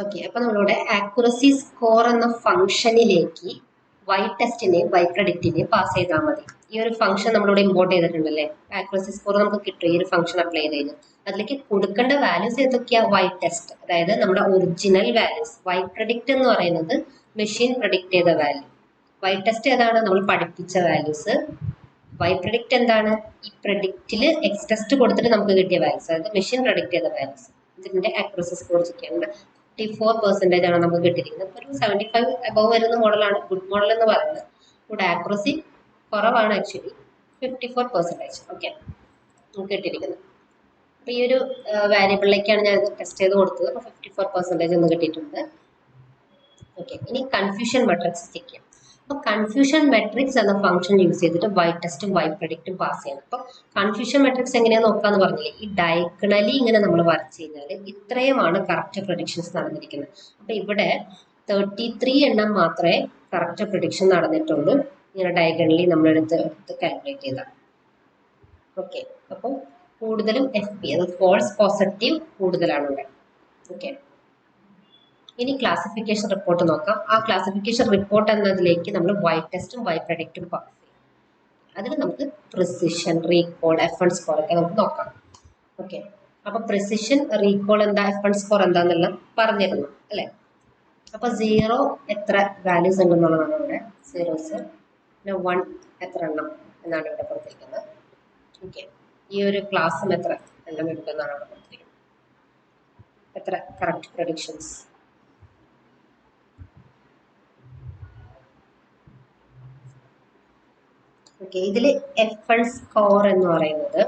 Okay, അപ്പൊ നമ്മളിവിടെ accuracy score എന്ന ഫംഗ്ഷനിലേക്ക് വൈ ടെസ്റ്റിനെയും വൈ പ്രഡിക്റ്റിനെയും പാസ് ചെയ്താൽ മതി. ഈ ഒരു ഫംഗ്ഷൻ നമ്മളിവിടെ ഇമ്പോർട്ട് ചെയ്തിട്ടുണ്ടല്ലേ, ആക്യുറസി സ്കോർ നമുക്ക് കിട്ടും ഈ ഒരു ഫംഗ്ഷൻ അപ്ലൈ ചെയ്ത് കഴിഞ്ഞാൽ. അതിലേക്ക് കൊടുക്കേണ്ട വാല്യൂസ് ഏതൊക്കെയാ? വൈ ടെസ്റ്റ്, അതായത് നമ്മുടെ ഒറിജിനൽ വാല്യൂസ്. വൈ പ്രഡിക്റ്റ് എന്ന് പറയുന്നത് മെഷീൻ പ്രഡിക്റ്റ് ചെയ്ത വാല്യൂ. വൈ ടെസ്റ്റ് ഏതാണ്? നമ്മൾ പഠിപ്പിച്ച വാല്യൂസ്. വൈ പ്രഡിക്റ്റ് എന്താണ്? ഈ പ്രഡിക്റ്റിൽ എക്സ് ടെസ്റ്റ് കൊടുത്തിട്ട് നമുക്ക് കിട്ടിയ വാല്യൂസ്, അതായത് മെഷീൻ പ്രഡിക്റ്റ് ചെയ്ത വാല്യൂസ്. ഇതിന്റെ ആക്യുറസി സ്കോർ ചെയ്യാനുണ്ട്. 54% ആണ് നമുക്ക് കിട്ടിയിരിക്കുന്നത്. ഒരു 75 അബവ് വരുന്ന മോഡലാണ് ഗുഡ് മോഡൽ എന്ന് പറയുന്നത്. ഇവിടെ ആക്യുറസി കുറവാണ്, ആക്ച്വലി 54%. ഓക്കെ, നമുക്ക് കിട്ടിയിരിക്കുന്നത്. അപ്പൊ ഈ ഒരു വാരിയബിളിലേക്കാണ് ഞാൻ ടെസ്റ്റ് ചെയ്ത് കൊടുത്തത്. അപ്പൊ 54% എന്ന് കിട്ടിയിട്ടുണ്ട്. ഓക്കെ, ഇനി കൺഫ്യൂഷൻ മെട്രിക്സ് ചെക്ക് ചെയ്യാം. അപ്പൊ കൺഫ്യൂഷൻ മെട്രിക്സ് എന്ന ഫംഗ്ഷൻ യൂസ് ചെയ്തിട്ട് വൈ ടെസ്റ്റും വൈ പ്രഡിക്റ്റും പാസ് ചെയ്യണം. അപ്പൊ കൺഫ്യൂഷൻ മെട്രിക്സ് എങ്ങനെയാന്ന് നോക്കാന്ന് പറഞ്ഞില്ലേ, ഈ ഡയഗണലി ഇങ്ങനെ നമ്മൾ വരച്ച് കഴിഞ്ഞാൽ ഇത്രയുമാണ് കറക്റ്റ് പ്രഡിക്ഷൻസ് നടന്നിരിക്കുന്നത്. അപ്പൊ ഇവിടെ 33 എണ്ണം മാത്രമേ കറക്റ്റ് പ്രഡിക്ഷൻ നടന്നിട്ടുള്ളൂ, ഇങ്ങനെ ഡയഗണലി നമ്മളെടുത്ത് കാൽക്കുലേറ്റ് ചെയ്താൽ. ഓക്കെ, അപ്പോൾ കൂടുതലും FP, അത് ഫോൾസ് പോസിറ്റീവ് കൂടുതലാണ് ഇവിടെ. ഓക്കെ, ഇനി ക്ലാസിഫിക്കേഷൻ റിപ്പോർട്ട് നോക്കാം. ആ ക്ലാസിഫിക്കേഷൻ റിപ്പോർട്ട് എന്നതിലേക്ക് നമ്മൾ വൈ ടെസ്റ്റും വൈ പ്രഡിക്റ്റും പാസ് ചെയ്യും. അതിന് നമുക്ക് പ്രിസിഷൻ, റീകോൾ, F1 സ്കോർ ഒക്കെ നമുക്ക് നോക്കാം. ഓക്കെ, അപ്പൊ പ്രിസിഷൻ, റീകോൾ എന്താ, F1 സ്കോർ എന്താന്നെല്ലാം പറഞ്ഞിരുന്നു അല്ലെ. അപ്പൊ 0 എത്ര വാല്യൂസ് ഉണ്ടെന്നുള്ളതാണ് ഇവിടെ. 0s, പിന്നെ 1 എത്ര എണ്ണം എന്നാണ് ഇവിടെ കൊടുത്തിരിക്കുന്നത്. ഓക്കെ, ഈ ഒരു ക്ലാസ്സും എത്ര എണ്ണം എടുക്കുന്നതാണ് ഇവിടെ കൊടുത്തിരിക്കുന്നത്. എത്ര കറക്റ്റ് പ്രഡിക്ഷൻസ്. ഓക്കെ, ഇതിൽ F1 സ്കോർ എന്ന് പറയുന്നത്